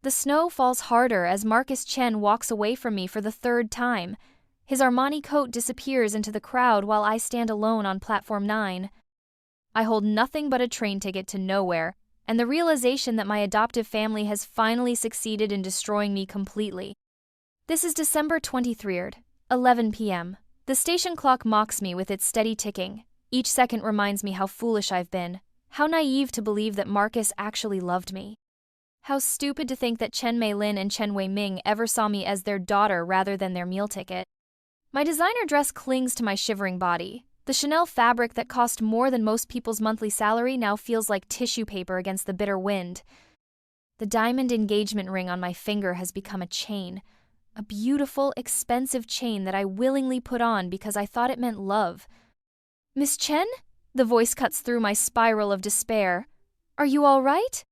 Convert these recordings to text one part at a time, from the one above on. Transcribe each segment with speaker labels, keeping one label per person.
Speaker 1: The snow falls harder as Marcus Chen walks away from me for the third time. His Armani coat disappears into the crowd while I stand alone on platform 9. I hold nothing but a train ticket to nowhere, and the realization that my adoptive family has finally succeeded in destroying me completely. This is December 23rd, 11 p.m. The station clock mocks me with its steady ticking. Each second reminds me how foolish I've been, how naive to believe that Marcus actually loved me. How stupid to think that Chen Mei-lin and Chen Wei-ming ever saw me as their daughter rather than their meal ticket. My designer dress clings to my shivering body. The Chanel fabric that cost more than most people's monthly salary now feels like tissue paper against the bitter wind. The diamond engagement ring on my finger has become a chain. A beautiful, expensive chain that I willingly put on because I thought it meant love. "Miss Chen?" The voice cuts through my spiral of despair. "Are you all right?"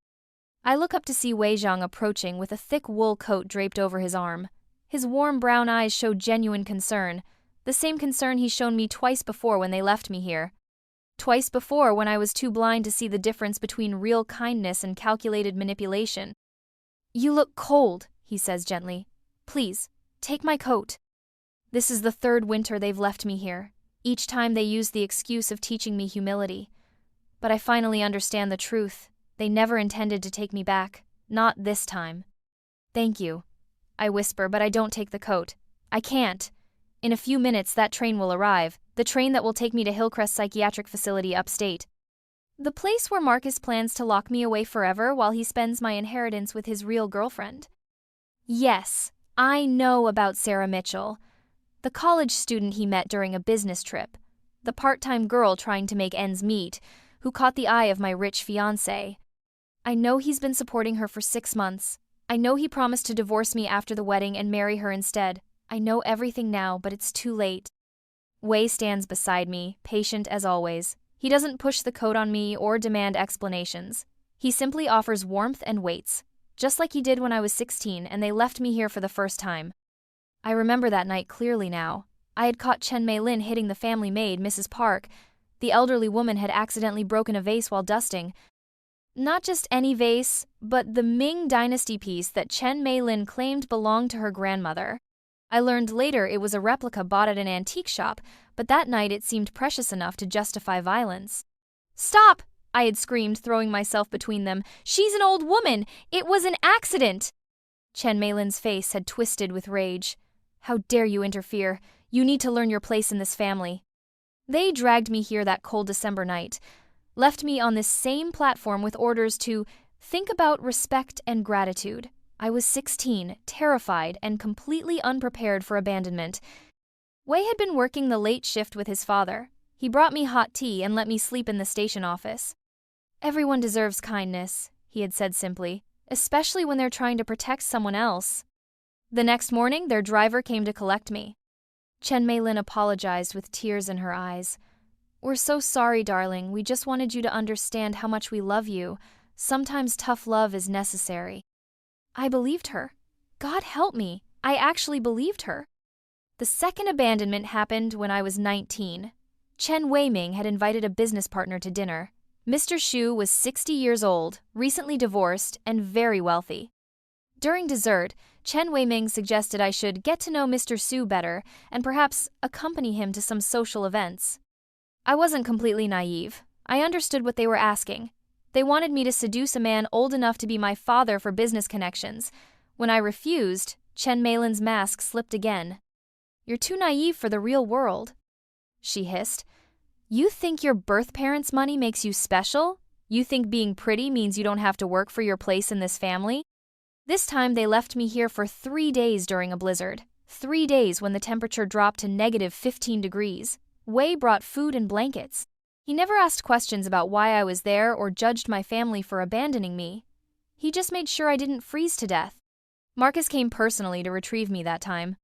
Speaker 1: I look up to see Wei Zhang approaching with a thick wool coat draped over his arm. His warm brown eyes show genuine concern, the same concern he's shown me twice before when they left me here. Twice before when I was too blind to see the difference between real kindness and calculated manipulation. "You look cold," he says gently. "Please, take my coat." This is the third winter they've left me here. Each time they used the excuse of teaching me humility. But I finally understand the truth. They never intended to take me back. Not this time. "Thank you," I whisper, but I don't take the coat. I can't. In a few minutes that train will arrive, the train that will take me to Hillcrest Psychiatric Facility upstate. The place where Marcus plans to lock me away forever while he spends my inheritance with his real girlfriend. Yes, I know about Sarah Mitchell. The college student he met during a business trip. The part-time girl trying to make ends meet, who caught the eye of my rich fiancé. I know he's been supporting her for 6 months. I know he promised to divorce me after the wedding and marry her instead. I know everything now, but it's too late. Wei stands beside me, patient as always. He doesn't push the coat on me or demand explanations. He simply offers warmth and waits, just like he did when I was 16 and they left me here for the first time. I remember that night clearly now. I had caught Chen Mei-lin hitting the family maid, Mrs. Park. The elderly woman had accidentally broken a vase while dusting. Not just any vase, but the Ming Dynasty piece that Chen Mei-lin claimed belonged to her grandmother. I learned later it was a replica bought at an antique shop, but that night it seemed precious enough to justify violence. "Stop!" I had screamed, throwing myself between them. "She's an old woman! It was an accident!" Chen Mei-lin's face had twisted with rage. "How dare you interfere? You need to learn your place in this family." They dragged me here that cold December night, left me on this same platform with orders to think about respect and gratitude. I was 16, terrified, and completely unprepared for abandonment. Wei had been working the late shift with his father. He brought me hot tea and let me sleep in the station office. "Everyone deserves kindness," he had said simply, "especially when they're trying to protect someone else." The next morning, their driver came to collect me. Chen Mei-lin apologized with tears in her eyes. "We're so sorry, darling. We just wanted you to understand how much we love you. Sometimes tough love is necessary." I believed her. God help me, I actually believed her. The second abandonment happened when I was 19. Chen Wei-ming had invited a business partner to dinner. Mr. Xu was 60 years old, recently divorced, and very wealthy. During dessert, Chen Wei-ming suggested I should get to know Mr. Xu better and perhaps accompany him to some social events. I wasn't completely naive. I understood what they were asking. They wanted me to seduce a man old enough to be my father for business connections. When I refused, Chen Mei-lin's mask slipped again. "You're too naive for the real world," she hissed. "You think your birth parents' money makes you special? You think being pretty means you don't have to work for your place in this family?" This time they left me here for 3 days during a blizzard. 3 days when the temperature dropped to -15 degrees. Wei brought food and blankets. He never asked questions about why I was there or judged my family for abandoning me. He just made sure I didn't freeze to death. Marcus came personally to retrieve me that time.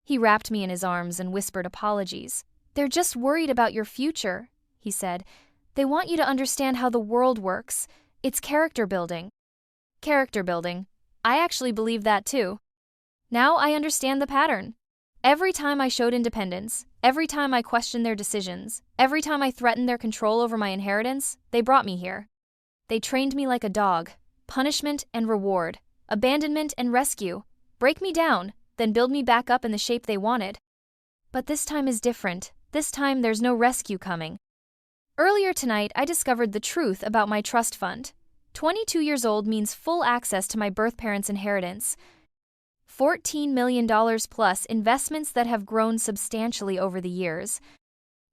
Speaker 1: He wrapped me in his arms and whispered apologies. "They're just worried about your future," he said. "They want you to understand how the world works. It's character building." Character building. I actually believe that too. Now I understand the pattern. Every time I showed independence, every time I questioned their decisions, every time I threatened their control over my inheritance, they brought me here. They trained me like a dog. Punishment and reward. abandonment and rescue. Break me down, then build me back up in the shape they wanted. But this time is different. This time there's no rescue coming. Earlier tonight, I discovered the truth about my trust fund. 22 years old means full access to my birth parents' inheritance. $14 million plus investments that have grown substantially over the years.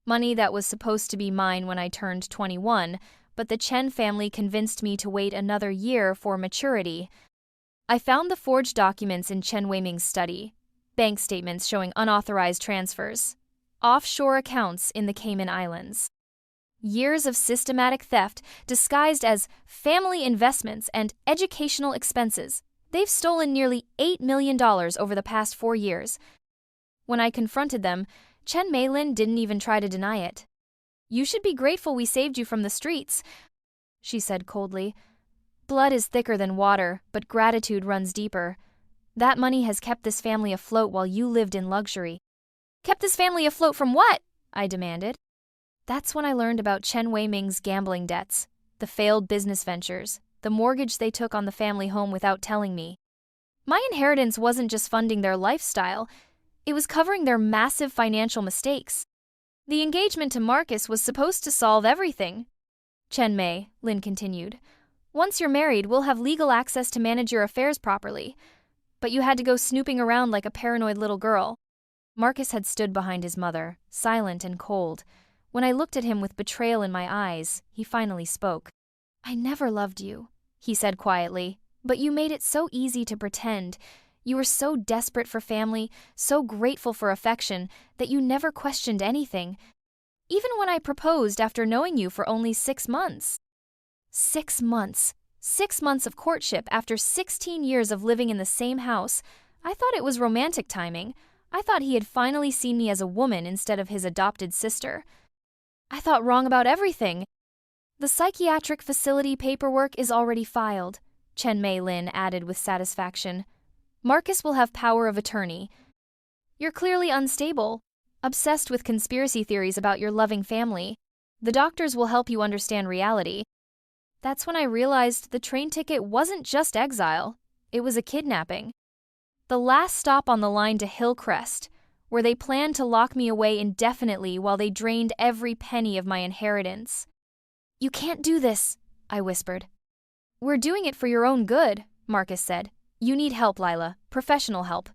Speaker 1: Money that was supposed to be mine when I turned 21, but the Chen family convinced me to wait another year for maturity. I found the forged documents in Chen Weiming's study. Bank statements showing unauthorized transfers. Offshore accounts in the Cayman Islands. Years of systematic theft disguised as family investments and educational expenses. They've stolen nearly $8 million over the past 4 years. When I confronted them, Chen Meilin didn't even try to deny it. "You should be grateful we saved you from the streets," she said coldly. "Blood is thicker than water, but gratitude runs deeper. That money has kept this family afloat while you lived in luxury." "Kept this family afloat from what?" I demanded. That's when I learned about Chen Weiming's gambling debts, the failed business ventures, the mortgage they took on the family home without telling me. My inheritance wasn't just funding their lifestyle, it was covering their massive financial mistakes. The engagement to Marcus was supposed to solve everything. "Chen Mei," Lin continued, "once you're married, we'll have legal access to manage your affairs properly. But you had to go snooping around like a paranoid little girl." Marcus had stood behind his mother, silent and cold. When I looked at him with betrayal in my eyes, he finally spoke. "I never loved you," he said quietly, "but you made it so easy to pretend. You were so desperate for family, so grateful for affection, that you never questioned anything. Even when I proposed after knowing you for only 6 months. 6 months. 6 months of courtship after 16 years of living in the same house. I thought it was romantic timing. I thought he had finally seen me as a woman instead of his adopted sister. I thought wrong about everything." "The psychiatric facility paperwork is already filed," Chen Meilin added with satisfaction. "Marcus will have power of attorney. You're clearly unstable, obsessed with conspiracy theories about your loving family. The doctors will help you understand reality." That's when I realized the train ticket wasn't just exile, it was a kidnapping. The last stop on the line to Hillcrest, where they planned to lock me away indefinitely while they drained every penny of my inheritance. "You can't do this," I whispered. "We're doing it for your own good," Marcus said. "You need help, Lila, professional help."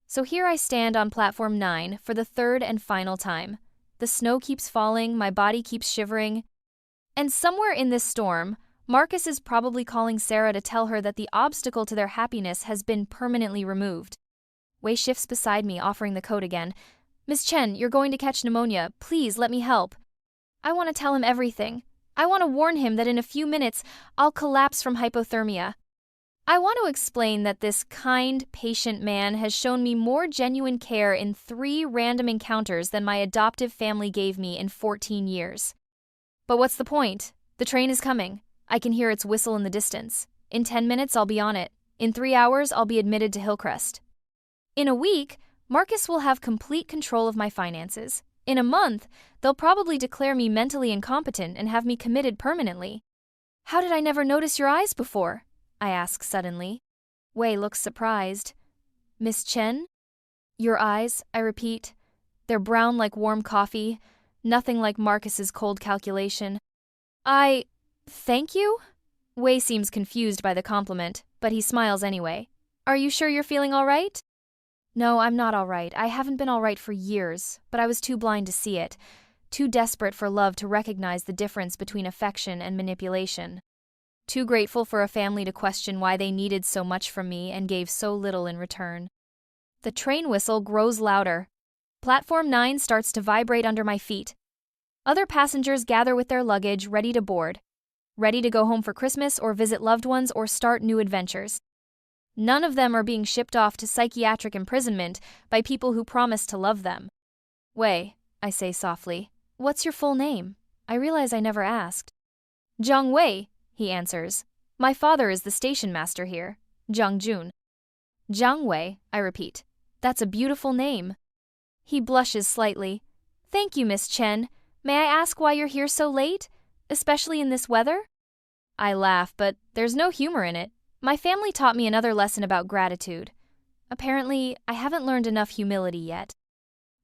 Speaker 1: So here I stand on platform 9 for the third and final time. The snow keeps falling, my body keeps shivering. And somewhere in this storm, Marcus is probably calling Sarah to tell her that the obstacle to their happiness has been permanently removed. Wei shifts beside me, offering the coat again. "Miss Chen, you're going to catch pneumonia. Please let me help." I want to tell him everything. I want to warn him that in a few minutes, I'll collapse from hypothermia. I want to explain that this kind, patient man has shown me more genuine care in 3 random encounters than my adoptive family gave me in 14 years. But what's the point? The train is coming. I can hear its whistle in the distance. In 10 minutes, I'll be on it. In 3 hours, I'll be admitted to Hillcrest. In a week, Marcus will have complete control of my finances. In a month, they'll probably declare me mentally incompetent and have me committed permanently. "How did I never notice your eyes before?" I ask suddenly. Wei looks surprised. "Miss Chen?" "Your eyes," I repeat. "They're brown like warm coffee, nothing like Marcus's cold calculation." Thank you?" Wei seems confused by the compliment, but he smiles anyway. "Are you sure you're feeling all right?" "No, I'm not all right. I haven't been all right for years, but I was too blind to see it, too desperate for love to recognize the difference between affection and manipulation. Too grateful for a family to question why they needed so much from me and gave so little in return." The train whistle grows louder. Platform 9 starts to vibrate under my feet. Other passengers gather with their luggage, ready to board. Ready to go home for Christmas or visit loved ones or start new adventures. None of them are being shipped off to psychiatric imprisonment by people who promise to love them. "Wei," I say softly, "what's your full name? I realize I never asked." "Zhang Wei," he answers. "My father is the station master here, Zhang Jun." "Zhang Wei," I repeat. "That's a beautiful name." He blushes slightly. "Thank you, Miss Chen. May I ask why you're here so late? Especially in this weather?" I laugh, but there's no humor in it. My family taught me another lesson about gratitude. Apparently, I haven't learned enough humility yet.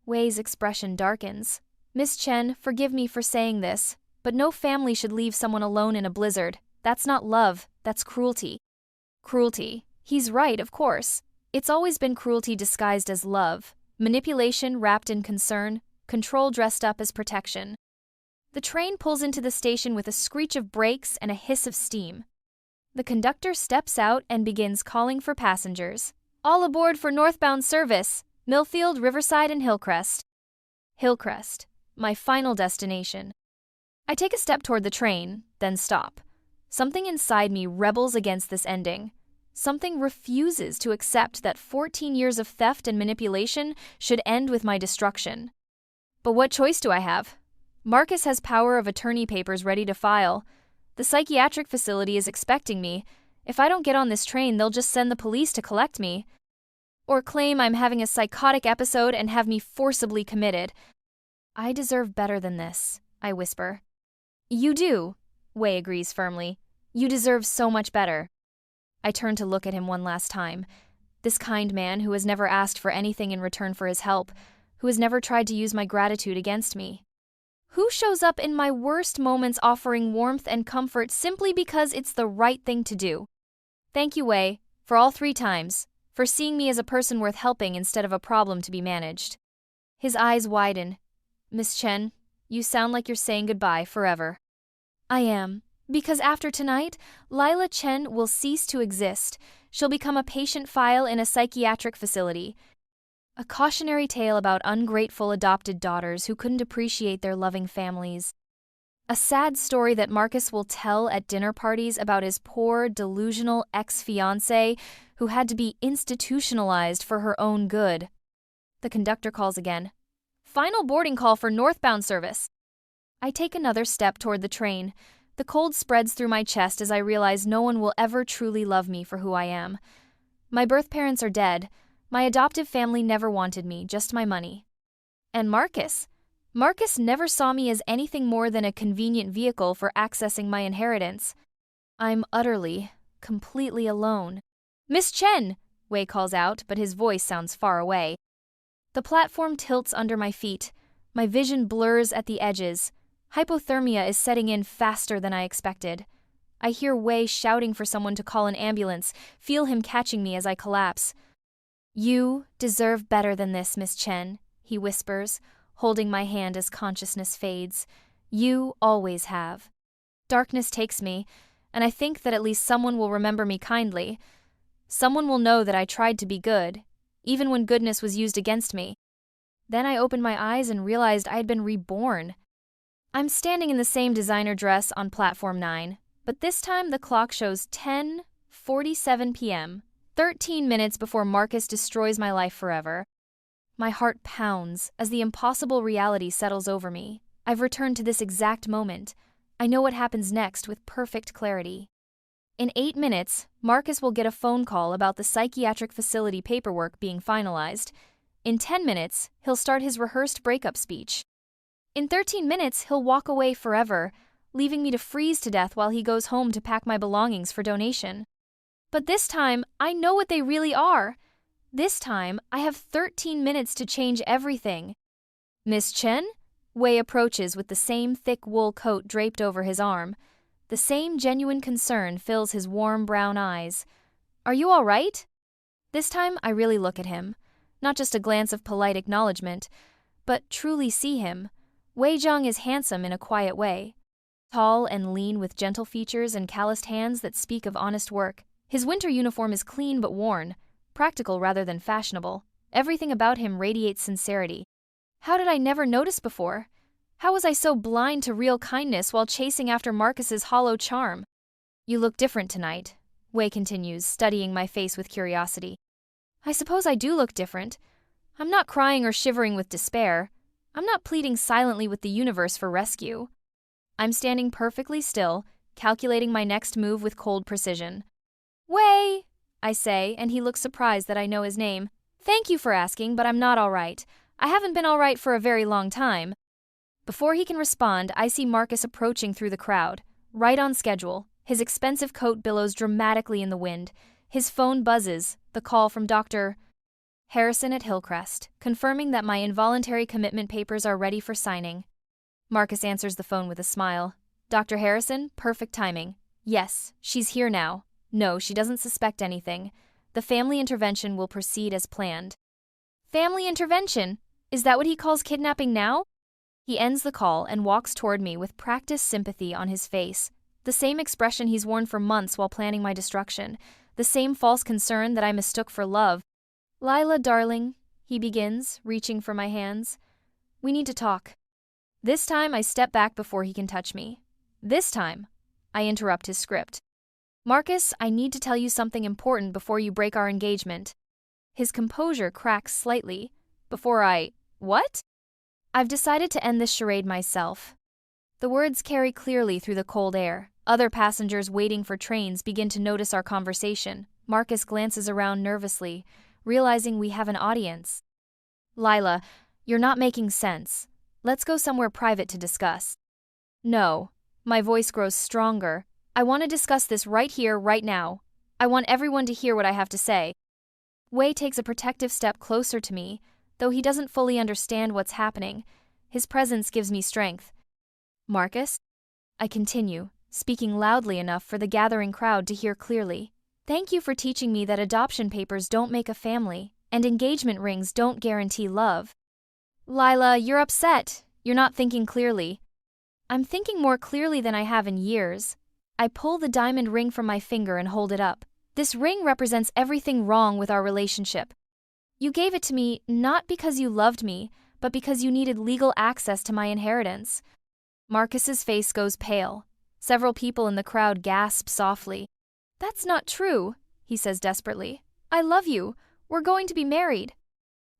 Speaker 1: Wei's expression darkens. Miss Chen, forgive me for saying this, but no family should leave someone alone in a blizzard. That's not love, that's cruelty. Cruelty. He's right, of course. It's always been cruelty disguised as love, manipulation wrapped in concern, control dressed up as protection. The train pulls into the station with a screech of brakes and a hiss of steam. The conductor steps out and begins calling for passengers. All aboard for northbound service, Millfield, Riverside, and Hillcrest. Hillcrest, my final destination. I take a step toward the train, then stop. Something inside me rebels against this ending. Something refuses to accept that 14 years of theft and manipulation should end with my destruction. But what choice do I have? Marcus has power of attorney papers ready to file. The psychiatric facility is expecting me. If I don't get on this train, they'll just send the police to collect me. Or claim I'm having a psychotic episode and have me forcibly committed. I deserve better than this, I whisper. You do, Wei agrees firmly. You deserve so much better. I turn to look at him one last time. This kind man who has never asked for anything in return for his help, who has never tried to use my gratitude against me. Who shows up in my worst moments offering warmth and comfort simply because it's the right thing to do. Thank you, Wei, for all 3 times, for seeing me as a person worth helping instead of a problem to be managed. His eyes widen. Miss Chen, you sound like you're saying goodbye forever. I am. Because after tonight, Lila Chen will cease to exist. She'll become a patient file in a psychiatric facility. A cautionary tale about ungrateful adopted daughters who couldn't appreciate their loving families. A sad story that Marcus will tell at dinner parties about his poor, delusional ex-fiancée who had to be institutionalized for her own good. The conductor calls again. Final boarding call for northbound service. I take another step toward the train. The cold spreads through my chest as I realize no one will ever truly love me for who I am. My birth parents are dead. My adoptive family never wanted me, just my money. And Marcus? Marcus never saw me as anything more than a convenient vehicle for accessing my inheritance. I'm utterly, completely alone. Miss Chen! Wei calls out, but his voice sounds far away. The platform tilts under my feet. My vision blurs at the edges. Hypothermia is setting in faster than I expected. I hear Wei shouting for someone to call an ambulance, feel him catching me as I collapse. You deserve better than this, Miss Chen, he whispers, holding my hand as consciousness fades. You always have. Darkness takes me, and I think that at least someone will remember me kindly. Someone will know that I tried to be good, even when goodness was used against me. Then I opened my eyes and realized I had been reborn. I'm standing in the same designer dress on platform 9, but this time the clock shows 10:47 p.m., 13 minutes before Marcus destroys my life forever. My heart pounds as the impossible reality settles over me. I've returned to this exact moment. I know what happens next with perfect clarity. In 8 minutes, Marcus will get a phone call about the psychiatric facility paperwork being finalized. In 10 minutes, he'll start his rehearsed breakup speech. In 13 minutes, he'll walk away forever, leaving me to freeze to death while he goes home to pack my belongings for donation. But this time, I know what they really are. This time, I have 13 minutes to change everything. Miss Chen? Wei approaches with the same thick wool coat draped over his arm. The same genuine concern fills his warm brown eyes. Are you all right? This time, I really look at him. Not just a glance of polite acknowledgement, but truly see him. Wei Zhang is handsome in a quiet way. Tall and lean with gentle features and calloused hands that speak of honest work. His winter uniform is clean but worn, practical rather than fashionable. Everything about him radiates sincerity. How did I never notice before? How was I so blind to real kindness while chasing after Marcus's hollow charm? You look different tonight, Wei continues, studying my face with curiosity. I suppose I do look different. I'm not crying or shivering with despair. I'm not pleading silently with the universe for rescue. I'm standing perfectly still, calculating my next move with cold precision. Wei, I say, and he looks surprised that I know his name. Thank you for asking, but I'm not all right. I haven't been all right for a very long time. Before he can respond, I see Marcus approaching through the crowd, right on schedule, His expensive coat billows dramatically in the wind. His phone buzzes, the call from Dr. Harrison at Hillcrest, confirming that my involuntary commitment papers are ready for signing. Marcus answers the phone with a smile. Dr. Harrison, perfect timing. Yes, she's here now. No, she doesn't suspect anything. The family intervention will proceed as planned. Family intervention? Is that what he calls kidnapping now? He ends the call and walks toward me with practiced sympathy on his face, the same expression he's worn for months while planning my destruction, the same false concern that I mistook for love. Lila, darling, he begins, reaching for my hands. We need to talk. This time I step back before he can touch me. This time, I interrupt his script. Marcus, I need to tell you something important before you break our engagement. His composure cracks slightly. What? I've decided to end this charade myself. The words carry clearly through the cold air. Other passengers waiting for trains begin to notice our conversation. Marcus glances around nervously, realizing we have an audience. Lila, you're not making sense. Let's go somewhere private to discuss. No. My voice grows stronger. I want to discuss this right here, right now. I want everyone to hear what I have to say. Wei takes a protective step closer to me, though he doesn't fully understand what's happening. His presence gives me strength. Marcus? I continue, speaking loudly enough for the gathering crowd to hear clearly. Thank you for teaching me that adoption papers don't make a family, and engagement rings don't guarantee love. Lila, you're upset. You're not thinking clearly. I'm thinking more clearly than I have in years. I pull the diamond ring from my finger and hold it up. This ring represents everything wrong with our relationship. You gave it to me not because you loved me, but because you needed legal access to my inheritance. Marcus's face goes pale. Several people in the crowd gasp softly. That's not true, he says desperately. I love you. We're going to be married.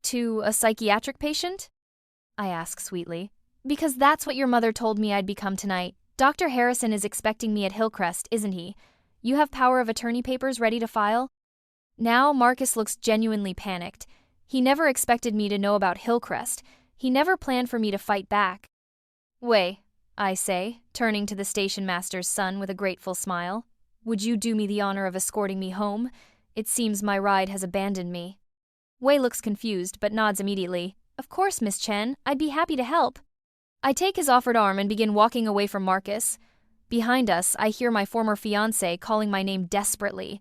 Speaker 1: To a psychiatric patient? I ask sweetly. Because that's what your mother told me I'd become tonight. Dr. Harrison is expecting me at Hillcrest, isn't he? You have power of attorney papers ready to file? Now Marcus looks genuinely panicked. He never expected me to know about Hillcrest. He never planned for me to fight back. Wei, I say, turning to the station master's son with a grateful smile. Would you do me the honor of escorting me home? It seems my ride has abandoned me. Wei looks confused, but nods immediately. Of course, Miss Chen, I'd be happy to help. I take his offered arm and begin walking away from Marcus. Behind us, I hear my former fiancé calling my name desperately.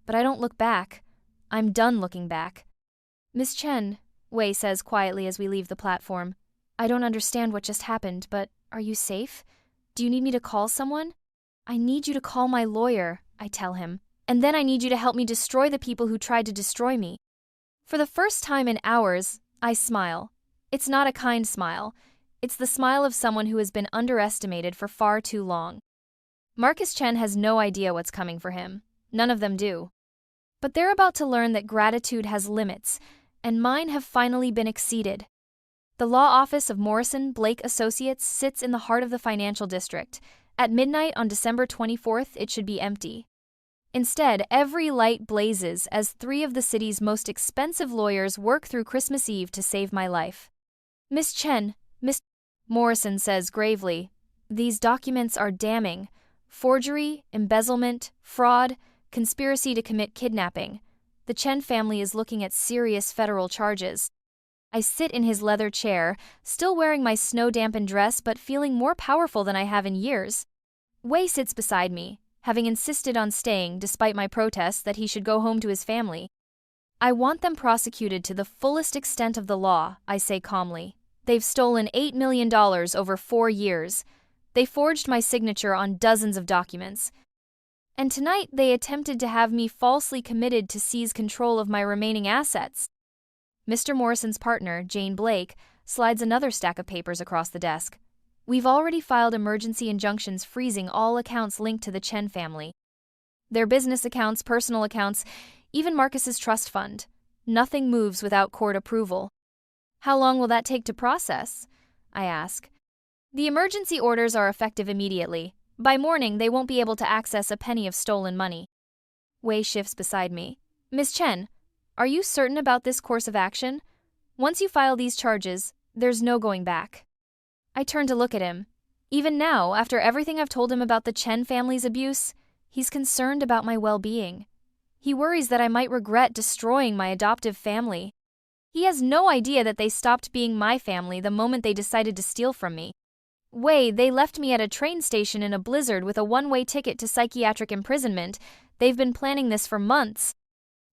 Speaker 1: But I don't look back. I'm done looking back. Miss Chen, Wei says quietly as we leave the platform. I don't understand what just happened, but are you safe? Do you need me to call someone? I need you to call my lawyer, I tell him. And then I need you to help me destroy the people who tried to destroy me. For the first time in hours, I smile. It's not a kind smile. It's the smile of someone who has been underestimated for far too long. Marcus Chen has no idea what's coming for him. None of them do. But they're about to learn that gratitude has limits, and mine have finally been exceeded. The law office of Morrison Blake Associates sits in the heart of the financial district. At midnight on December 24th, it should be empty. Instead, every light blazes as 3 of the city's most expensive lawyers work through Christmas Eve to save my life. Miss Chen, Miss Morrison says gravely, these documents are damning. Forgery, embezzlement, fraud, conspiracy to commit kidnapping. The Chen family is looking at serious federal charges. I sit in his leather chair, still wearing my snow-dampened dress but feeling more powerful than I have in years. Wei sits beside me, having insisted on staying despite my protests that he should go home to his family. I want them prosecuted to the fullest extent of the law, I say calmly. They've stolen $8 million over 4 years. They forged my signature on dozens of documents. And tonight they attempted to have me falsely committed to seize control of my remaining assets. Mr. Morrison's partner, Jane Blake, slides another stack of papers across the desk. We've already filed emergency injunctions freezing all accounts linked to the Chen family. Their business accounts, personal accounts, even Marcus's trust fund. Nothing moves without court approval. How long will that take to process? I ask. The emergency orders are effective immediately. By morning, they won't be able to access a penny of stolen money. Wei shifts beside me. Miss Chen, are you certain about this course of action? Once you file these charges, there's no going back. I turn to look at him. Even now, after everything I've told him about the Chen family's abuse, He's concerned about my well-being. He worries that I might regret destroying my adoptive family. He has no idea that they stopped being my family the moment they decided to steal from me. They left me at a train station in a blizzard with a one-way ticket to psychiatric imprisonment. They've been planning this for months.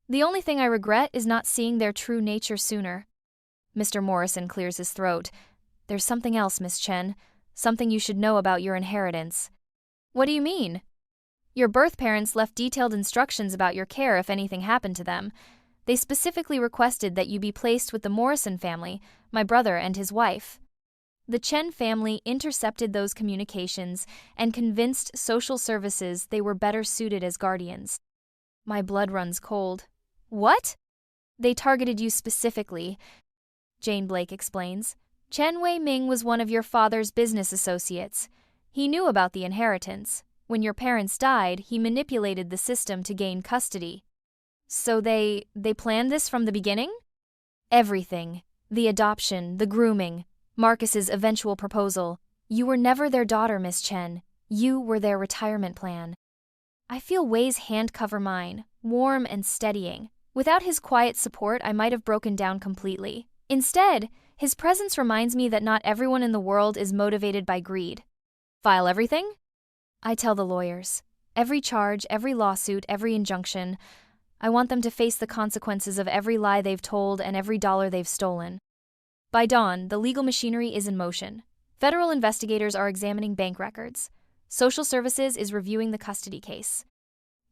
Speaker 1: The only thing I regret is not seeing their true nature sooner. Mr. Morrison clears his throat. There's something else, Miss Chen. Something you should know about your inheritance. What do you mean? Your birth parents left detailed instructions about your care if anything happened to them. They specifically requested that you be placed with the Morrison family, my brother and his wife. The Chen family intercepted those communications and convinced social services they were better suited as guardians. My blood runs cold. What? They targeted you specifically, Jane Blake explains. Chen Wei-ming was one of your father's business associates. He knew about the inheritance. When your parents died, he manipulated the system to gain custody. So they planned this from the beginning? Everything. The adoption, the grooming, Marcus's eventual proposal. You were never their daughter, Miss Chen. You were their retirement plan. I feel Wei's hand cover mine, warm and steadying. Without his quiet support, I might have broken down completely. Instead, his presence reminds me that not everyone in the world is motivated by greed. File everything? I tell the lawyers. Every charge, every lawsuit, every injunction. I want them to face the consequences of every lie they've told and every dollar they've stolen. By dawn, the legal machinery is in motion. Federal investigators are examining bank records. Social Services is reviewing the custody case.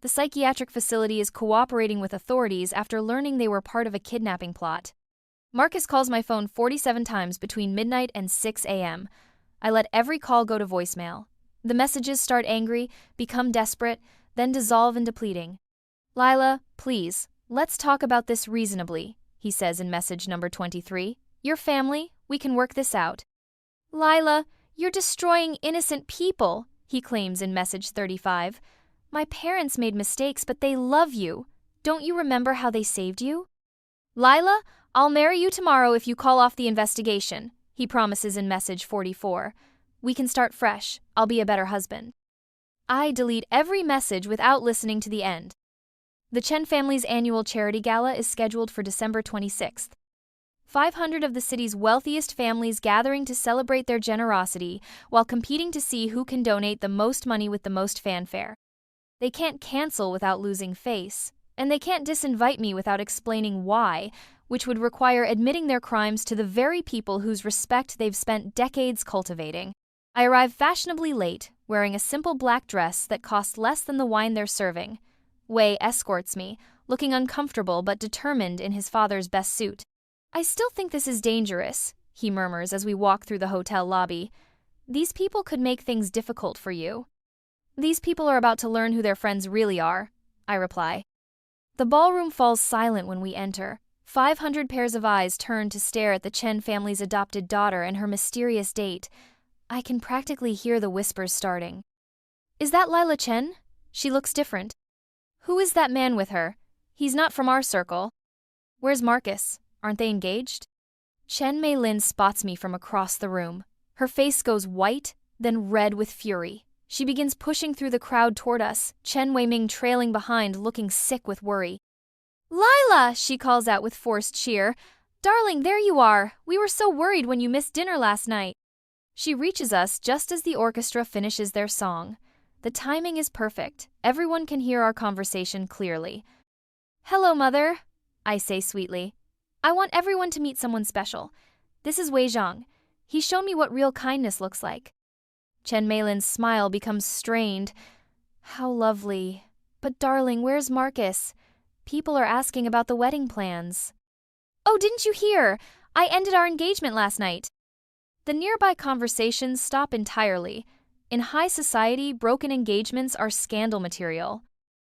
Speaker 1: The psychiatric facility is cooperating with authorities after learning they were part of a kidnapping plot. Marcus calls my phone 47 times between midnight and 6 a.m. I let every call go to voicemail. The messages start angry, become desperate, then dissolve into pleading. Lila, please, let's talk about this reasonably, he says in message number 23. Your family, we can work this out. Lila, you're destroying innocent people, he claims in message 35. My parents made mistakes, but they love you. Don't you remember how they saved you? Lila, I'll marry you tomorrow if you call off the investigation, he promises in message 44. We can start fresh. I'll be a better husband. I delete every message without listening to the end. The Chen family's annual charity gala is scheduled for December 26th. 500 of the city's wealthiest families gathering to celebrate their generosity while competing to see who can donate the most money with the most fanfare. They can't cancel without losing face, and they can't disinvite me without explaining why, which would require admitting their crimes to the very people whose respect they've spent decades cultivating. I arrive fashionably late, wearing a simple black dress that costs less than the wine they're serving. Wei escorts me, looking uncomfortable but determined in his father's best suit. I still think this is dangerous, he murmurs as we walk through the hotel lobby. These people could make things difficult for you. These people are about to learn who their friends really are, I reply. The ballroom falls silent when we enter. 500 pairs of eyes turn to stare at the Chen family's adopted daughter and her mysterious date. I can practically hear the whispers starting. Is that Lila Chen? She looks different. Who is that man with her? He's not from our circle. Where's Marcus? Aren't they engaged? Chen Mei-lin spots me from across the room. Her face goes white, then red with fury. She begins pushing through the crowd toward us, Chen Wei-ming trailing behind, looking sick with worry. Lila, she calls out with forced cheer. Darling, there you are. We were so worried when you missed dinner last night. She reaches us just as the orchestra finishes their song. The timing is perfect. Everyone can hear our conversation clearly. Hello, Mother, I say sweetly. I want everyone to meet someone special. This is Wei Zhang. He's shown me what real kindness looks like. Chen Mei-lin's smile becomes strained. How lovely. But darling, where's Marcus? People are asking about the wedding plans. Oh, didn't you hear? I ended our engagement last night. The nearby conversations stop entirely. In high society, broken engagements are scandal material.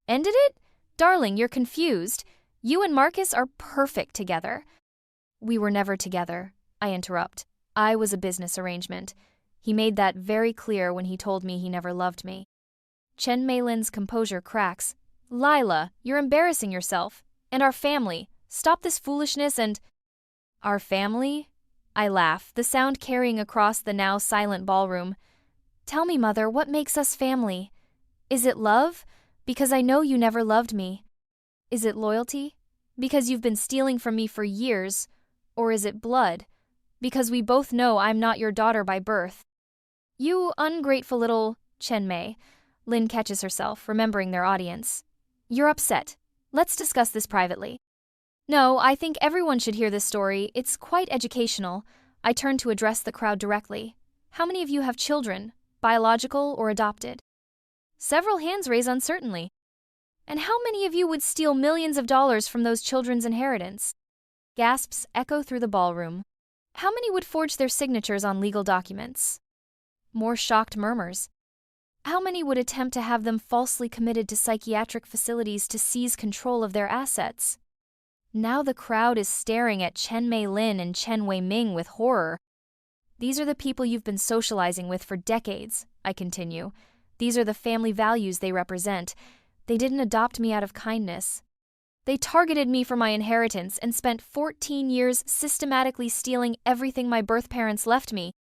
Speaker 1: Ended it? Darling, you're confused. You and Marcus are perfect together. We were never together, I interrupt. I was a business arrangement. He made that very clear when he told me he never loved me. Chen Mei-lin's composure cracks. Lila, you're embarrassing yourself. And our family. Stop this foolishness and… Our family? I laugh, the sound carrying across the now silent ballroom. Tell me, Mother, what makes us family? Is it love? Because I know you never loved me. Is it loyalty? Because you've been stealing from me for years? Or is it blood? Because we both know I'm not your daughter by birth. You ungrateful little Chen Mei. Lin catches herself, remembering their audience. You're upset. Let's discuss this privately. No, I think everyone should hear this story. It's quite educational. I turn to address the crowd directly. How many of you have children, biological or adopted? Several hands raise uncertainly. And how many of you would steal millions of dollars from those children's inheritance? Gasps echo through the ballroom. How many would forge their signatures on legal documents? More shocked murmurs. How many would attempt to have them falsely committed to psychiatric facilities to seize control of their assets? Now the crowd is staring at Chen Mei Lin and Chen Wei Ming with horror. These are the people you've been socializing with for decades, I continue. These are the family values they represent. They didn't adopt me out of kindness. They targeted me for my inheritance and spent 14 years systematically stealing everything my birth parents left me.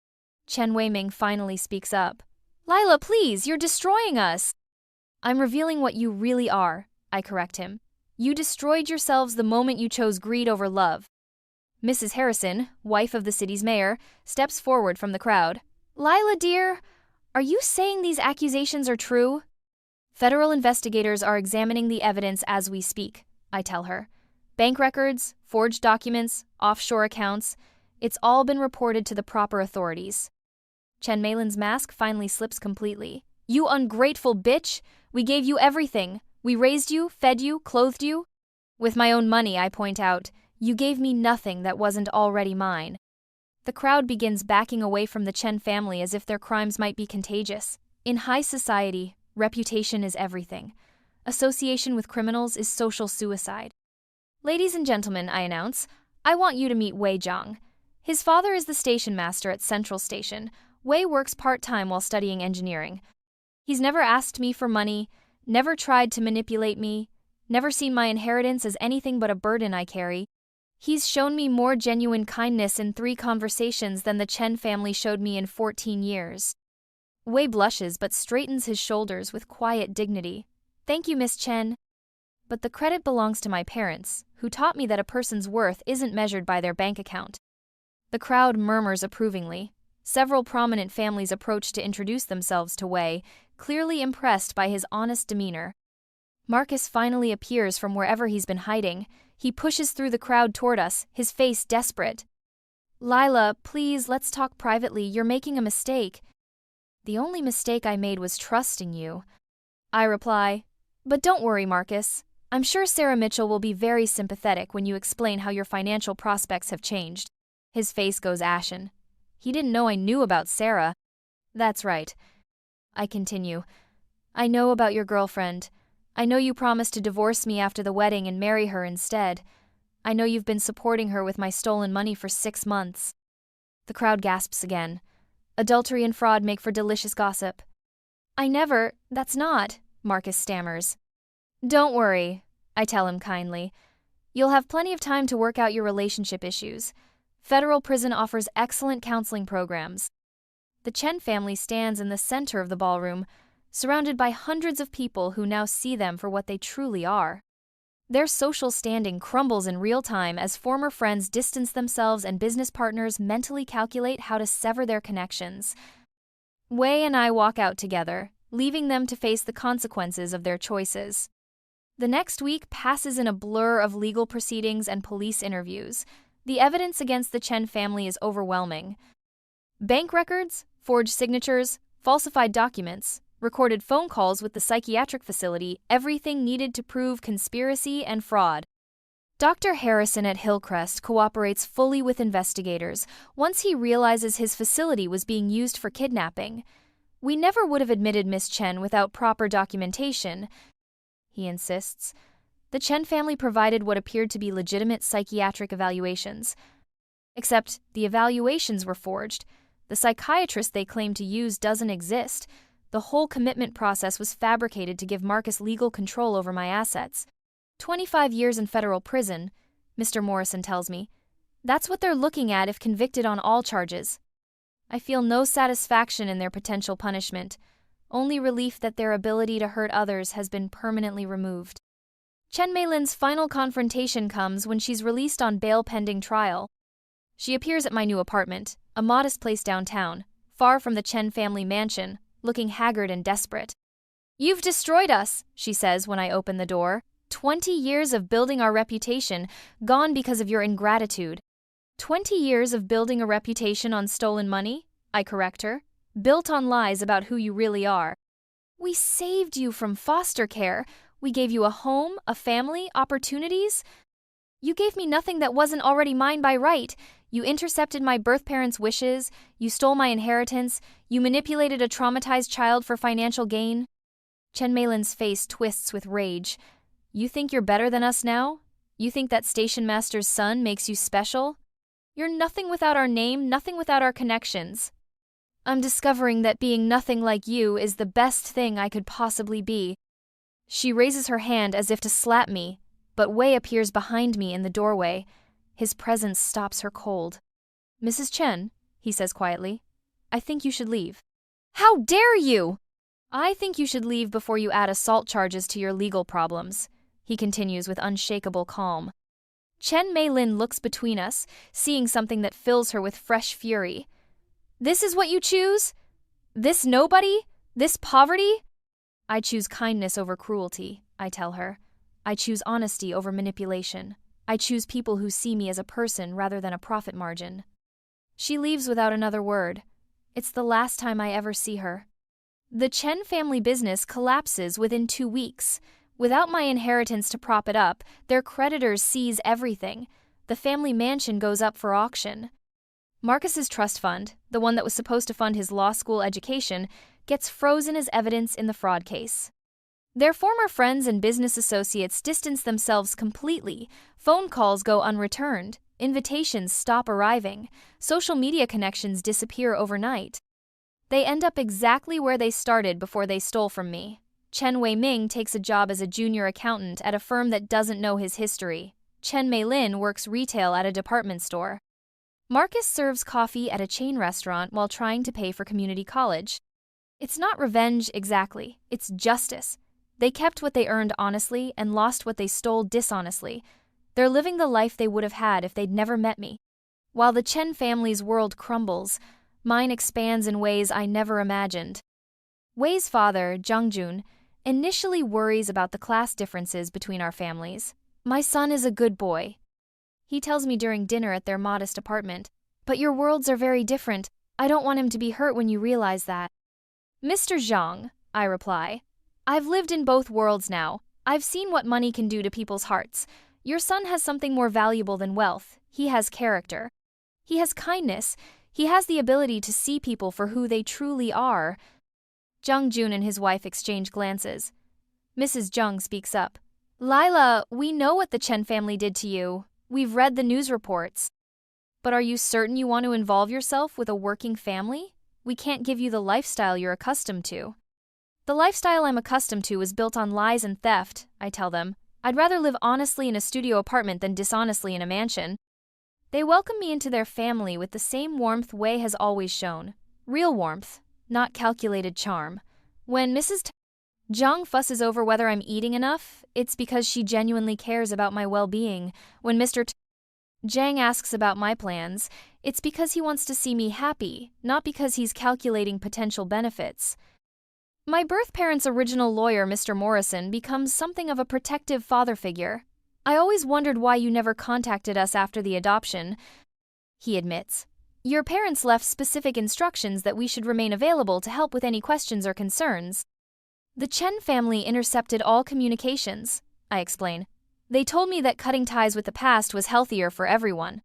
Speaker 1: Chen Weiming finally speaks up. Lila, please, you're destroying us. I'm revealing what you really are, I correct him. You destroyed yourselves the moment you chose greed over love. Mrs. Harrison, wife of the city's mayor, steps forward from the crowd. Lila, dear, are you saying these accusations are true? Federal investigators are examining the evidence as we speak, I tell her. Bank records, forged documents, offshore accounts, it's all been reported to the proper authorities. Chen Meilin's mask finally slips completely. You ungrateful bitch! We gave you everything. We raised you, fed you, clothed you. With my own money, I point out, you gave me nothing that wasn't already mine. The crowd begins backing away from the Chen family as if their crimes might be contagious. In high society, reputation is everything. Association with criminals is social suicide. Ladies and gentlemen, I announce, I want you to meet Wei Zhang. His father is the station master at Central Station. Wei works part-time while studying engineering. He's never asked me for money, never tried to manipulate me, never seen my inheritance as anything but a burden I carry. He's shown me more genuine kindness in 3 conversations than the Chen family showed me in 14 years. Wei blushes but straightens his shoulders with quiet dignity. Thank you, Miss Chen. But the credit belongs to my parents, who taught me that a person's worth isn't measured by their bank account. The crowd murmurs approvingly. Several prominent families approach to introduce themselves to Wei, clearly impressed by his honest demeanor. Marcus finally appears from wherever he's been hiding. He pushes through the crowd toward us, his face desperate. Lila, please, let's talk privately. You're making a mistake. The only mistake I made was trusting you. I reply, but don't worry, Marcus. I'm sure Sarah Mitchell will be very sympathetic when you explain how your financial prospects have changed. His face goes ashen. He didn't know I knew about Sarah. That's right. I continue. I know about your girlfriend. I know you promised to divorce me after the wedding and marry her instead. I know you've been supporting her with my stolen money for 6 months. The crowd gasps again. Adultery and fraud make for delicious gossip. That's not, Marcus stammers. Don't worry, I tell him kindly. You'll have plenty of time to work out your relationship issues. Federal prison offers excellent counseling programs. The Chen family stands in the center of the ballroom, surrounded by hundreds of people who now see them for what they truly are. Their social standing crumbles in real time as former friends distance themselves and business partners mentally calculate how to sever their connections. Wei and I walk out together, leaving them to face the consequences of their choices. The next week passes in a blur of legal proceedings and police interviews. The evidence against the Chen family is overwhelming. Bank records, forged signatures, falsified documents, recorded phone calls with the psychiatric facility, everything needed to prove conspiracy and fraud. Dr. Harrison at Hillcrest cooperates fully with investigators once he realizes his facility was being used for kidnapping. We never would have admitted Miss Chen without proper documentation, he insists. The Chen family provided what appeared to be legitimate psychiatric evaluations. Except the evaluations were forged. The psychiatrist they claimed to use doesn't exist. The whole commitment process was fabricated to give Marcus legal control over my assets. 25 years in federal prison, Mr. Morrison tells me. That's what they're looking at if convicted on all charges. I feel no satisfaction in their potential punishment. only relief that their ability to hurt others has been permanently removed. Chen Meilin's final confrontation comes when she's released on bail pending trial. She appears at my new apartment, a modest place downtown, far from the Chen family mansion, looking haggard and desperate. "You've destroyed us," she says when I open the door. 20 years of building our reputation, gone because of your ingratitude. 20 years of building a reputation on stolen money? I correct her. Built on lies about who you really are. We saved you from foster care. We gave you a home, a family, opportunities. You gave me nothing that wasn't already mine by right. You intercepted my birth parents' wishes. You stole my inheritance. You manipulated a traumatized child for financial gain. Chen Meilin's face twists with rage. You think you're better than us now? You think that station master's son makes you special? You're nothing without our name, nothing without our connections. I'm discovering that being nothing like you is the best thing I could possibly be. She raises her hand as if to slap me, but Wei appears behind me in the doorway. His presence stops her cold. "Mrs. Chen," he says quietly, "I think you should leave." "How dare you!" "I think you should leave before you add assault charges to your legal problems," he continues with unshakable calm. Chen Meilin looks between us, seeing something that fills her with fresh fury. "This is what you choose? This nobody? This poverty?" "I choose kindness over cruelty," I tell her. "I choose honesty over manipulation. I choose people who see me as a person rather than a profit margin." She leaves without another word. It's the last time I ever see her. The Chen family business collapses within 2 weeks. Without my inheritance to prop it up, their creditors seize everything. The family mansion goes up for auction. Marcus's trust fund, the one that was supposed to fund his law school education, gets frozen as evidence in the fraud case. Their former friends and business associates distance themselves completely. Phone calls go unreturned. Invitations stop arriving. Social media connections disappear overnight. They end up exactly where they started before they stole from me. Chen Wei-ming takes a job as a junior accountant at a firm that doesn't know his history. Chen Meilin works retail at a department store. Marcus serves coffee at a chain restaurant while trying to pay for community college. It's not revenge exactly, it's justice. They kept what they earned honestly and lost what they stole dishonestly. They're living the life they would have had if they'd never met me. While the Chen family's world crumbles, mine expands in ways I never imagined. Wei's father, Zhang, initially worries about the class differences between our families. "My son is a good boy," he tells me during dinner at their modest apartment. "But your worlds are very different. I don't want him to be hurt when you realize that." "Mr. Zhang," I reply, "I've lived in both worlds now. I've seen what money can do to people's hearts. Your son has something more valuable than wealth. He has character. He has kindness. He has the ability to see people for who they truly are." Zhang Jun and his wife exchange glances. Mrs. Zhang speaks up. "Lila, we know what the Chen family did to you. We've read the news reports. But are you certain you want to involve yourself with a working family? We can't give you the lifestyle you're accustomed to." "The lifestyle I'm accustomed to is built on lies and theft," I tell them. "I'd rather live honestly in a studio apartment than dishonestly in a mansion." They welcome me into their family with the same warmth Wei has always shown. Real warmth, not calculated charm. When Mrs. Zhang fusses over whether I'm eating enough, it's because she genuinely cares about my well-being. When Mr. Zhang asks about my plans, it's because he wants to see me happy, not because he's calculating potential benefits. My birth parents' original lawyer, Mr. Morrison, becomes something of a protective father figure. "I always wondered why you never contacted us after the adoption," he admits. "Your parents left specific instructions that we should remain available to help with any questions or concerns." "The Chen family intercepted all communications," I explain. "They told me that cutting ties with the past was healthier for everyone."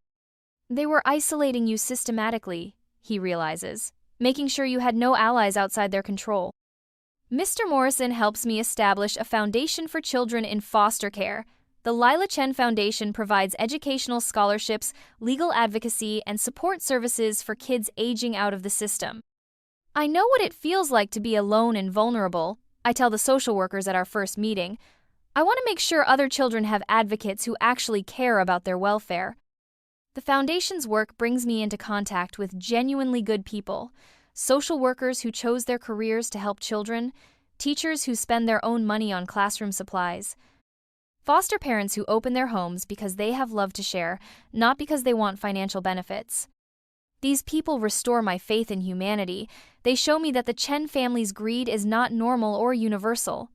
Speaker 1: "They were isolating you systematically," he realizes, "making sure you had no allies outside their control." Mr. Morrison helps me establish a foundation for children in foster care. The Lila Chen Foundation provides educational scholarships, legal advocacy, and support services for kids aging out of the system. "I know what it feels like to be alone and vulnerable," I tell the social workers at our first meeting. "I want to make sure other children have advocates who actually care about their welfare." The Foundation's work brings me into contact with genuinely good people. social workers who chose their careers to help children, teachers who spend their own money on classroom supplies, foster parents who open their homes because they have love to share, not because they want financial benefits. These people restore my faith in humanity. They show me that the Chen family's greed is not normal or universal.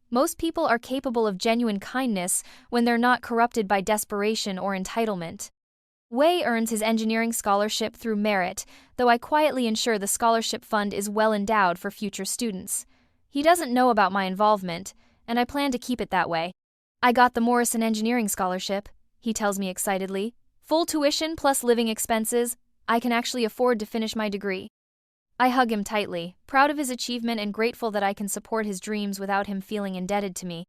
Speaker 1: Most people are capable of genuine kindness when they're not corrupted by desperation or entitlement. Wei earns his engineering scholarship through merit, though I quietly ensure the scholarship fund is well endowed for future students. He doesn't know about my involvement, and I plan to keep it that way. I got the Morrison Engineering Scholarship, he tells me excitedly. Full tuition plus living expenses. I can actually afford to finish my degree. I hug him tightly, proud of his achievement and grateful that I can support his dreams without him feeling indebted to me.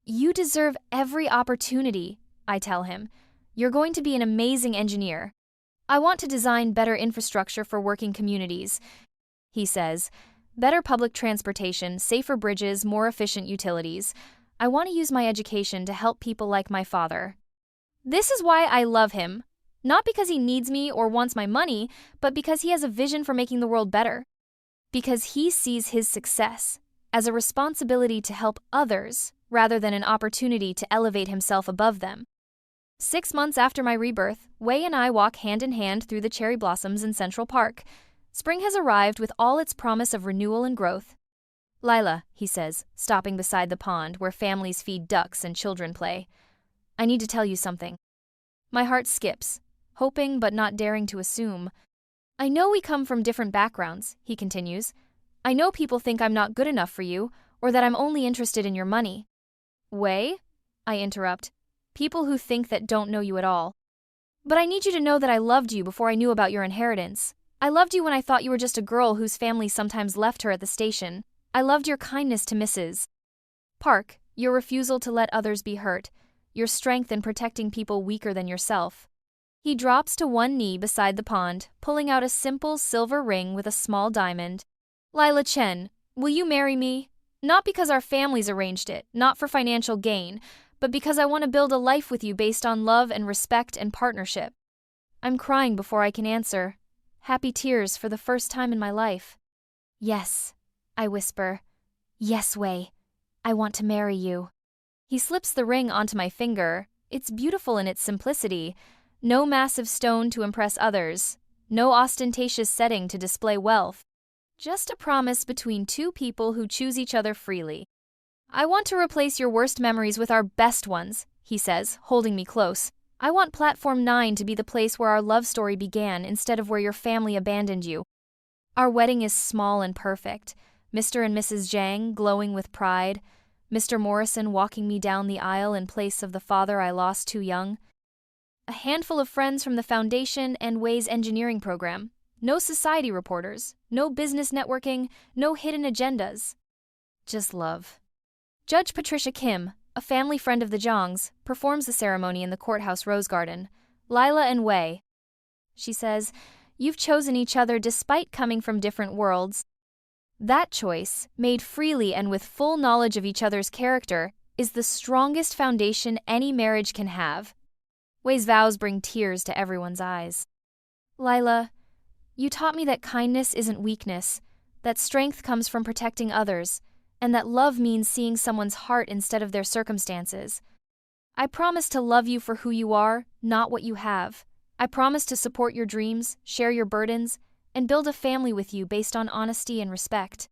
Speaker 1: You deserve every opportunity, I tell him. You're going to be an amazing engineer. I want to design better infrastructure for working communities, he says. Better public transportation, safer bridges, more efficient utilities. I want to use my education to help people like my father. This is why I love him. Not because he needs me or wants my money, but because he has a vision for making the world better. Because he sees his success as a responsibility to help others rather than an opportunity to elevate himself above them. 6 months after my rebirth, Wei and I walk hand in hand through the cherry blossoms in Central Park. Spring has arrived with all its promise of renewal and growth. Lila, he says, stopping beside the pond where families feed ducks and children play. I need to tell you something. My heart skips, hoping but not daring to assume. I know we come from different backgrounds, he continues. I know people think I'm not good enough for you, or that I'm only interested in your money. Wei? I interrupt. People who think that don't know you at all. But I need you to know that I loved you before I knew about your inheritance. I loved you when I thought you were just a girl whose family sometimes left her at the station. I loved your kindness to Mrs. Park, your refusal to let others be hurt, your strength in protecting people weaker than yourself. He drops to one knee beside the pond, pulling out a simple silver ring with a small diamond. Lila Chen, will you marry me? Not because our families arranged it, not for financial gain, but because I want to build a life with you based on love and respect and partnership. I'm crying before I can answer. Happy tears for the first time in my life. Yes, I whisper. Yes, Wei. I want to marry you. He slips the ring onto my finger. It's beautiful in its simplicity. No massive stone to impress others. No ostentatious setting to display wealth. Just a promise between two people who choose each other freely. I want to replace your worst memories with our best ones, he says, holding me close. I want Platform 9 to be the place where our love story began instead of where your family abandoned you. Our wedding is small and perfect. Mr. and Mrs. Zhang glowing with pride. Mr. Morrison walking me down the aisle in place of the father I lost too young. A handful of friends from the foundation and Wei's engineering program. No society reporters, no business networking, no hidden agendas. Just love. Judge Patricia Kim, a family friend of the Zhangs, performs the ceremony in the courthouse rose garden. Lila and Wei. She says, you've chosen each other despite coming from different worlds. That choice, made freely and with full knowledge of each other's character, is the strongest foundation any marriage can have. Wei's vows bring tears to everyone's eyes. Lila, you taught me that kindness isn't weakness, that strength comes from protecting others, and that love means seeing someone's heart instead of their circumstances. I promise to love you for who you are, not what you have. I promise to support your dreams, share your burdens, and build a family with you based on honesty and respect.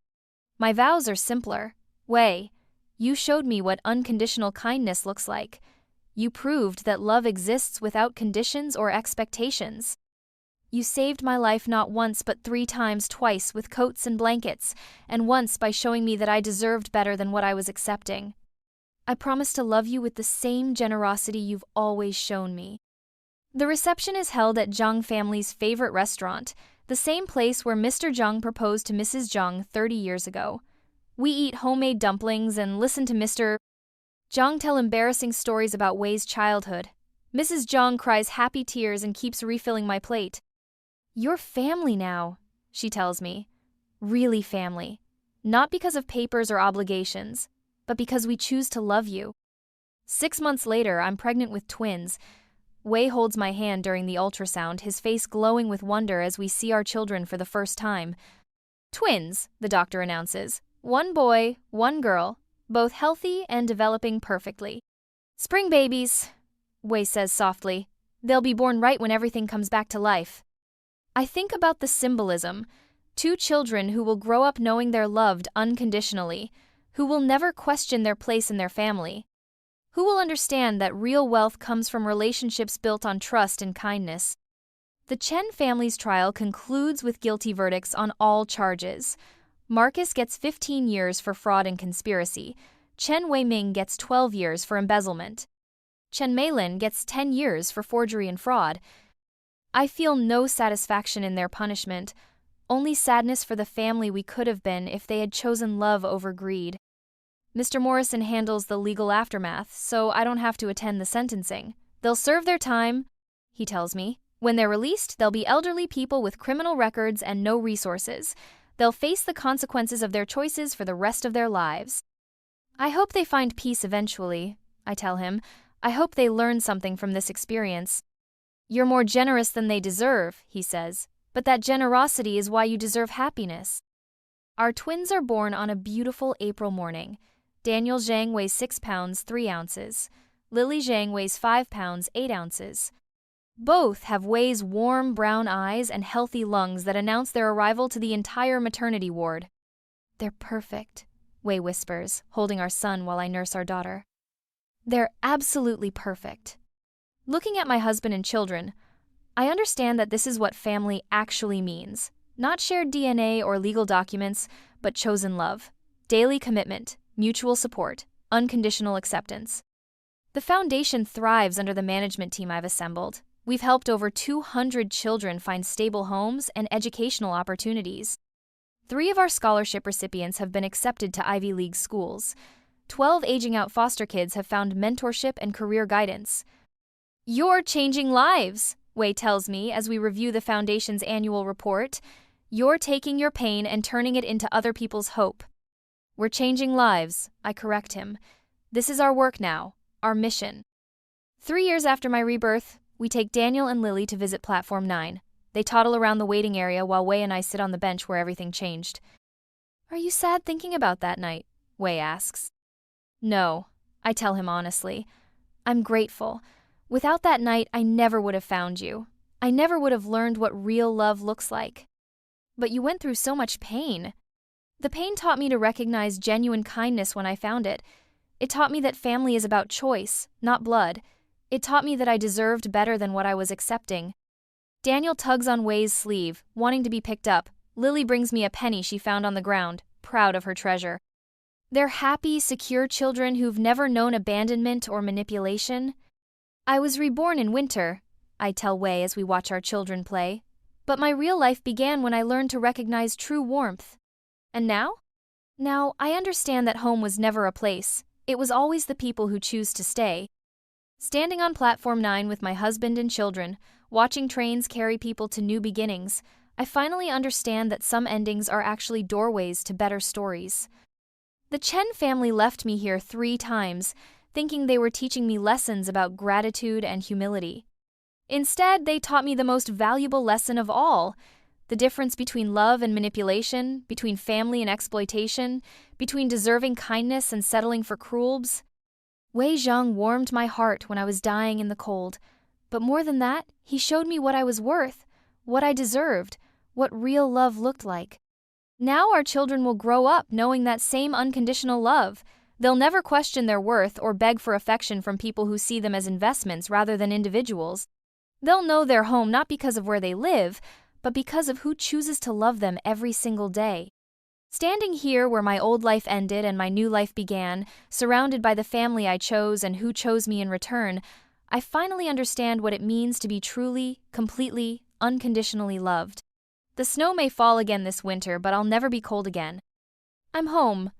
Speaker 1: My vows are simpler. Wei, you showed me what unconditional kindness looks like. You proved that love exists without conditions or expectations. You saved my life not once but 3 times twice with coats and blankets, and once by showing me that I deserved better than what I was accepting. I promise to love you with the same generosity you've always shown me. The reception is held at Zhang family's favorite restaurant, the same place where Mr. Zhang proposed to Mrs. Zhang 30 years ago. We eat homemade dumplings and listen to Mr. Zhang tell embarrassing stories about Wei's childhood. Mrs. Zhang cries happy tears and keeps refilling my plate. You're family now, she tells me. Really family. Not because of papers or obligations, but because we choose to love you. 6 months later, I'm pregnant with twins. Wei holds my hand during the ultrasound, his face glowing with wonder as we see our children for the first time. Twins, the doctor announces. 1 boy, 1 girl, both healthy and developing perfectly. Spring babies, Wei says softly. They'll be born right when everything comes back to life. I think about the symbolism. 2 children who will grow up knowing they're loved unconditionally, who will never question their place in their family, who will understand that real wealth comes from relationships built on trust and kindness. The Chen family's trial concludes with guilty verdicts on all charges. Marcus gets 15 years for fraud and conspiracy. Chen Weiming gets 12 years for embezzlement. Chen Meilin gets 10 years for forgery and fraud. I feel no satisfaction in their punishment, only sadness for the family we could have been if they had chosen love over greed. Mr. Morrison handles the legal aftermath, so I don't have to attend the sentencing. They'll serve their time, he tells me. When they're released, they'll be elderly people with criminal records and no resources. They'll face the consequences of their choices for the rest of their lives. I hope they find peace eventually, I tell him. I hope they learn something from this experience. You're more generous than they deserve, he says, but that generosity is why you deserve happiness. Our twins are born on a beautiful April morning. Daniel Zhang weighs 6 pounds 3 ounces. Lily Zhang weighs 5 pounds 8 ounces. Both have Wei's warm brown eyes and healthy lungs that announce their arrival to the entire maternity ward. They're perfect, Wei whispers, holding our son while I nurse our daughter. They're absolutely perfect. Looking at my husband and children, I understand that this is what family actually means. Not shared DNA or legal documents, but chosen love. Daily commitment, mutual support, unconditional acceptance. The foundation thrives under the management team I've assembled. We've helped over 200 children find stable homes and educational opportunities. 3 of our scholarship recipients have been accepted to Ivy League schools. 12 aging-out foster kids have found mentorship and career guidance. You're changing lives, Wei tells me as we review the Foundation's annual report. You're taking your pain and turning it into other people's hope. We're changing lives, I correct him. This is our work now, our mission. 3 years after my rebirth, we take Daniel and Lily to visit Platform 9. They toddle around the waiting area while Wei and I sit on the bench where everything changed. Are you sad thinking about that night? Wei asks. No, I tell him honestly. I'm grateful. Without that night, I never would have found you. I never would have learned what real love looks like. But you went through so much pain. The pain taught me to recognize genuine kindness when I found it. It taught me that family is about choice, not blood. It taught me that I deserved better than what I was accepting. Daniel tugs on Wei's sleeve, wanting to be picked up. Lily brings me a penny she found on the ground, proud of her treasure. They're happy, secure children who've never known abandonment or manipulation. I was reborn in winter, I tell Wei as we watch our children play. But my real life began when I learned to recognize true warmth. And now? Now, I understand that home was never a place. It was always the people who choose to stay. Standing on Platform 9 with my husband and children, watching trains carry people to new beginnings, I finally understand that some endings are actually doorways to better stories. The Chen family left me here 3 times, thinking they were teaching me lessons about gratitude and humility. Instead, they taught me the most valuable lesson of all: the difference between love and manipulation, between family and exploitation, between deserving kindness and settling for cruelties. Wei Zhang warmed my heart when I was dying in the cold, but more than that, he showed me what I was worth, what I deserved, what real love looked like. Now our children will grow up knowing that same unconditional love. They'll never question their worth or beg for affection from people who see them as investments rather than individuals. They'll know their home not because of where they live, but because of who chooses to love them every single day. Standing here where my old life ended and my new life began, surrounded by the family I chose and who chose me in return, I finally understand what it means to be truly, completely, unconditionally loved. The snow may fall again this winter, but I'll never be cold again. I'm home,